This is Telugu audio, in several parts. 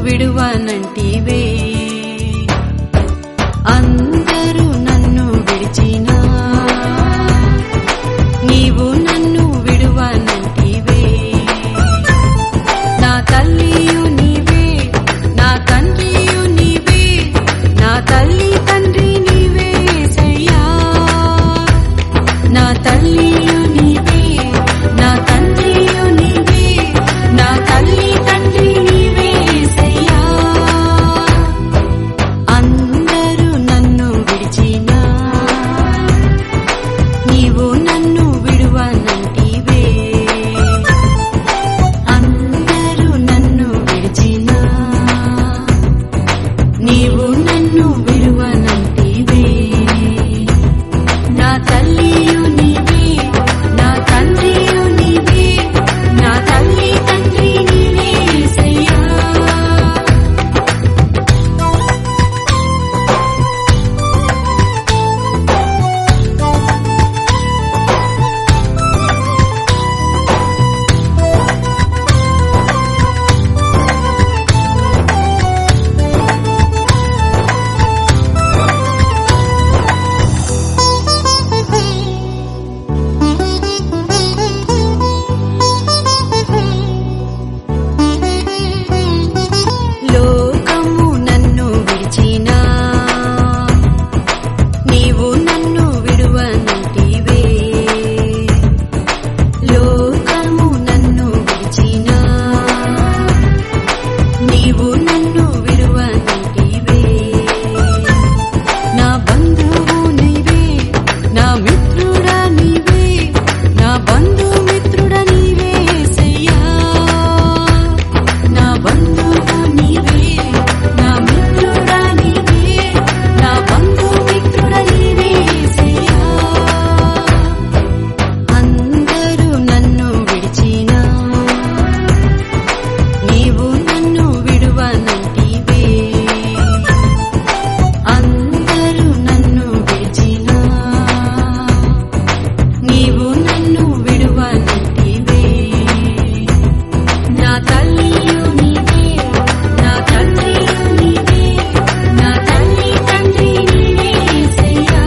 విడువనంటివే అందరూ నన్ను విడిచినా నీవు నన్ను విడువనంటివే నా తల్లియు నీవే నా తండ్రియు నీవే నా తల్లి తండ్రి నీవే యేసయ్యా నా తల్లియు నీవే నా తండ్రియు నీవే నా తల్లి తండ్రి నీవే యేసయ్యా అందరూ నన్ను విడిచినా నీవు నన్ను విడువనంటివే అందరూ నన్ను విడిచినా నీవు నన్ను విడువనంటివే నా తల్లియు నీవే నా తండ్రియు నీవే నా తల్లి తండ్రి నీవే యేసయ్యా లోకము నన్ను విడిచినా నీవు నన్ను విడువనంటివే లోకము నన్ను విడిచినా నీవు నన్ను విడువనంటివే నా బంధువు నీవే నా మిత్రుడా నీవే నా బంధుమిత్రుడా నీవే యేసయ్యా నా బంధువు నీవే నా మిత్రుడా నీవే నా బంధుమిత్రుడా నీవే యేసయ్యా అందరూ నన్ను విడిచినా నీవు నన్ను విడువనంటివే అందరూ నన్ను విడిచినా నీవు నన్ను విడువనంటివే నా తల్లియు నీవే నా తండ్రియు నీవే నా తల్లి తండ్రి నీవే యేసయ్యా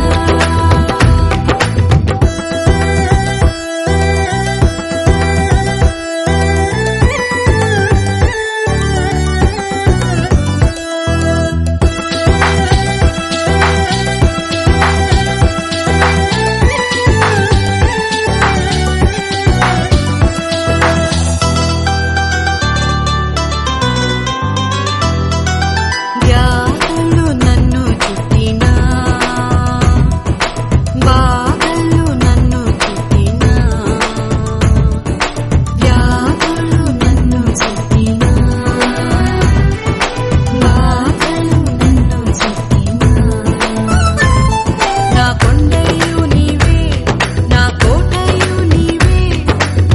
వ్యాధులు నన్ను చుట్టినా బాధలు నన్ను చుట్టినా వ్యాధులు నన్ను చుట్టినా బాధలు నన్ను చుట్టినా నా కొండయు నీవే నా కోటయు నీవే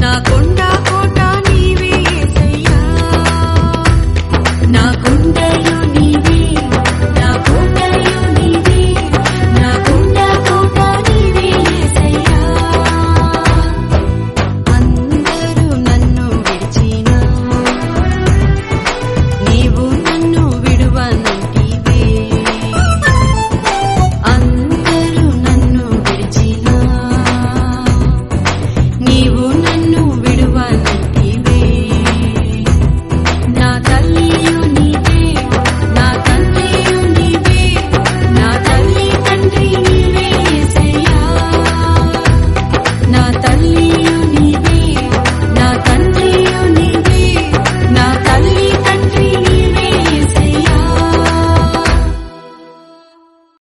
నా కొండ కోట నీవే యేసయ్యా నా